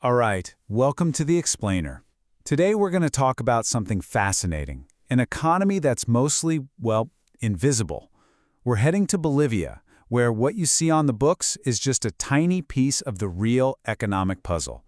All right, welcome to The Explainer. Today we're going to talk about something fascinating, an economy that's mostly, well, invisible. We're heading to Bolivia, where what you see on the books is just a tiny piece of the real economic puzzle.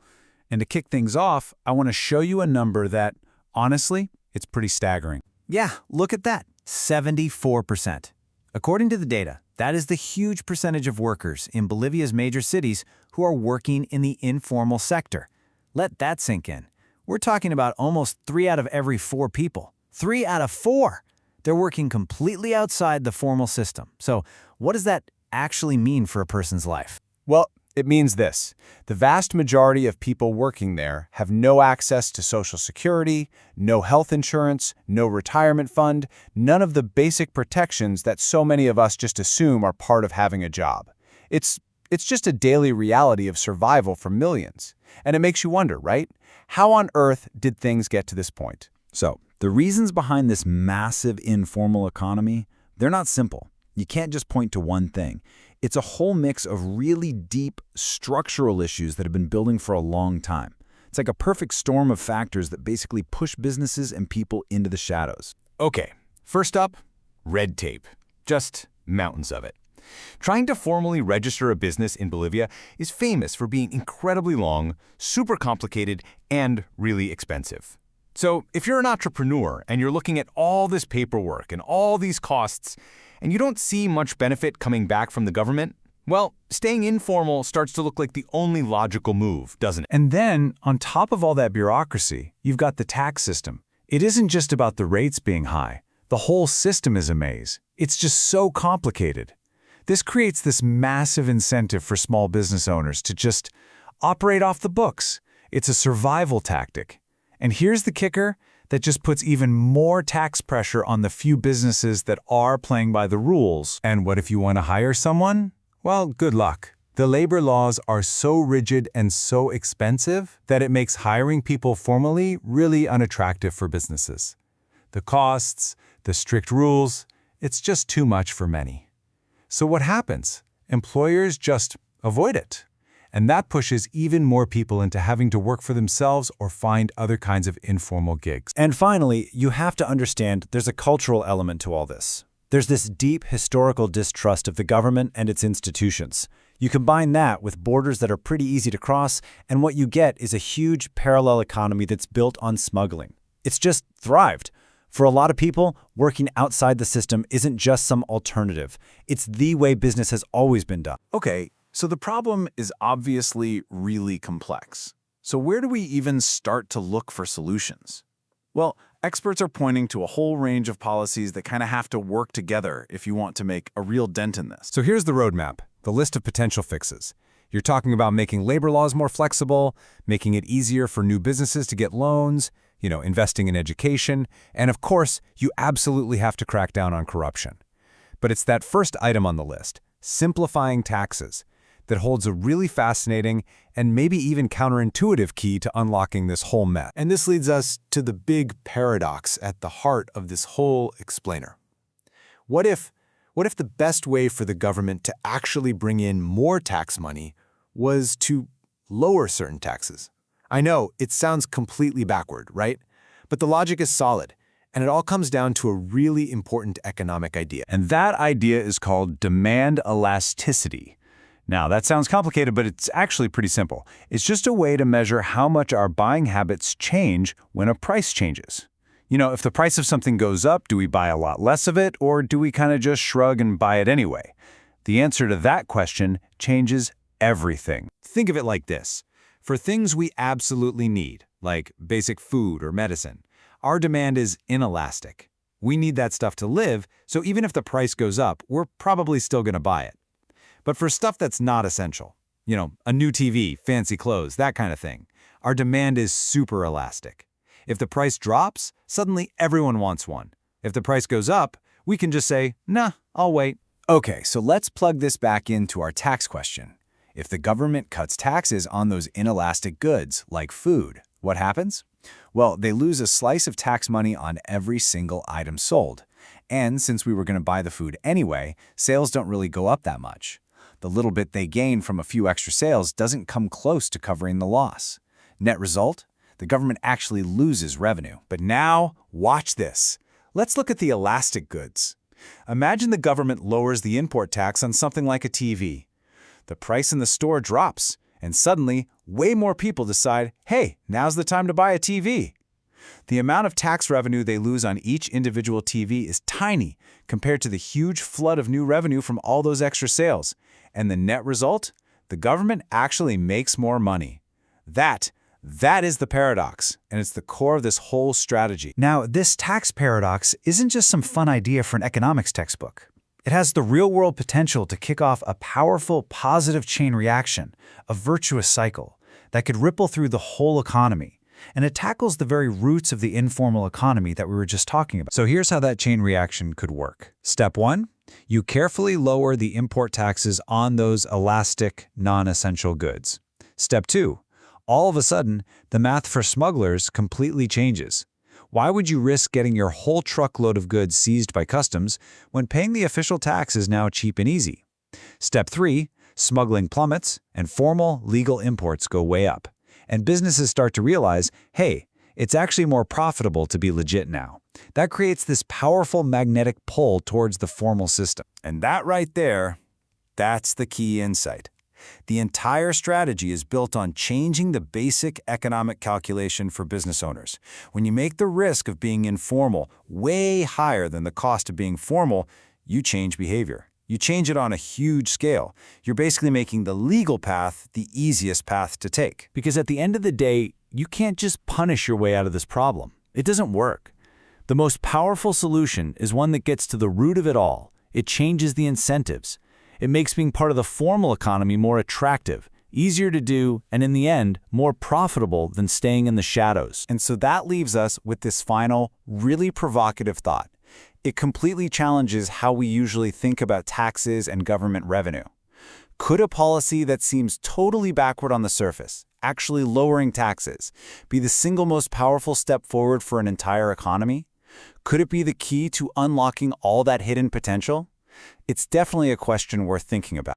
And to kick things off, I want to show you a number that, honestly, it's pretty staggering. Yeah, look at that, 74%. According to the data, that is the huge percentage of workers in Bolivia's major cities who are working in the informal sector. Let that sink in. We're talking about almost 3 out of every 4 people. 3 out of 4! They're working completely outside the formal system. So what does that actually mean for a person's life? Well, it means this. The vast majority of people working there have no access to Social Security, no health insurance, no retirement fund, none of the basic protections that so many of us just assume are part of having a job. It's just a daily reality of survival for millions. And it makes you wonder, right? How on earth did things get to this point? So, the reasons behind this massive informal economy, they're not simple. You can't just point to one thing. It's a whole mix of really deep structural issues that have been building for a long time. It's like a perfect storm of factors that basically push businesses and people into the shadows. Okay, first up, red tape. Just mountains of it. Trying to formally register a business in Bolivia is famous for being incredibly long, super complicated, and really expensive. So if you're an entrepreneur and you're looking at all this paperwork and all these costs, and you don't see much benefit coming back from the government, well, staying informal starts to look like the only logical move, doesn't it? And then, on top of all that bureaucracy, you've got the tax system. It isn't just about the rates being high. The whole system is a maze. It's just so complicated. This creates this massive incentive for small business owners to just operate off the books. It's a survival tactic. And here's the kicker that just puts even more tax pressure on the few businesses that are playing by the rules. And what if you want to hire someone? Well, good luck. The labor laws are so rigid and so expensive that it makes hiring people formally really unattractive for businesses. The costs, the strict rules, it's just too much for many. So what happens? Employers just avoid it. And that pushes even more people into having to work for themselves or find other kinds of informal gigs. And finally, you have to understand there's a cultural element to all this. There's this deep historical distrust of the government and its institutions. You combine that with borders that are pretty easy to cross, and what you get is a huge parallel economy that's built on smuggling. It's just thrived. For a lot of people, working outside the system isn't just some alternative. It's the way business has always been done. Okay, so the problem is obviously really complex. So where do we even start to look for solutions? Well, experts are pointing to a whole range of policies that kind of have to work together if you want to make a real dent in this. So here's the roadmap, the list of potential fixes. You're talking about making labor laws more flexible, making it easier for new businesses to get loans, investing in education, and of course, you absolutely have to crack down on corruption. But it's that first item on the list, simplifying taxes, that holds a really fascinating and maybe even counterintuitive key to unlocking this whole mess. And this leads us to the big paradox at the heart of this whole explainer. What if the best way for the government to actually bring in more tax money was to lower certain taxes? I know, it sounds completely backward, right? But the logic is solid, and it all comes down to a really important economic idea. And that idea is called demand elasticity. Now, that sounds complicated, but it's actually pretty simple. It's just a way to measure how much our buying habits change when a price changes. If the price of something goes up, do we buy a lot less of it, or do we kind of just shrug and buy it anyway? The answer to that question changes everything. Think of it like this. For things we absolutely need, like basic food or medicine, our demand is inelastic. We need that stuff to live, so even if the price goes up, we're probably still going to buy it. But for stuff that's not essential, a new TV, fancy clothes, that kind of thing, our demand is super elastic. If the price drops, suddenly everyone wants one. If the price goes up, we can just say, nah, I'll wait. Okay, so let's plug this back into our tax question. If the government cuts taxes on those inelastic goods, like food, what happens? Well, they lose a slice of tax money on every single item sold. And since we were going to buy the food anyway, sales don't really go up that much. The little bit they gain from a few extra sales doesn't come close to covering the loss. Net result? The government actually loses revenue. But now, watch this. Let's look at the elastic goods. Imagine the government lowers the import tax on something like a TV. The price in the store drops, and suddenly, way more people decide, hey, now's the time to buy a TV. The amount of tax revenue they lose on each individual TV is tiny compared to the huge flood of new revenue from all those extra sales. And the net result? The government actually makes more money. That is the paradox, and it's the core of this whole strategy. Now, this tax paradox isn't just some fun idea for an economics textbook. It has the real-world potential to kick off a powerful positive chain reaction, a virtuous cycle, that could ripple through the whole economy. And it tackles the very roots of the informal economy that we were just talking about. So here's how that chain reaction could work. Step 1, you carefully lower the import taxes on those elastic, non-essential goods. Step 2, all of a sudden, the math for smugglers completely changes. Why would you risk getting your whole truckload of goods seized by customs when paying the official tax is now cheap and easy? Step 3, smuggling plummets and formal, legal imports go way up. And businesses start to realize, hey, it's actually more profitable to be legit now. That creates this powerful magnetic pull towards the formal system. And that right there, that's the key insight. The entire strategy is built on changing the basic economic calculation for business owners. When you make the risk of being informal way higher than the cost of being formal, you change behavior. You change it on a huge scale. You're basically making the legal path the easiest path to take. Because at the end of the day, you can't just punish your way out of this problem. It doesn't work. The most powerful solution is one that gets to the root of it all. It changes the incentives. It makes being part of the formal economy more attractive, easier to do, and in the end, more profitable than staying in the shadows. And so that leaves us with this final, really provocative thought. It completely challenges how we usually think about taxes and government revenue. Could a policy that seems totally backward on the surface, actually lowering taxes, be the single most powerful step forward for an entire economy? Could it be the key to unlocking all that hidden potential? It's definitely a question worth thinking about.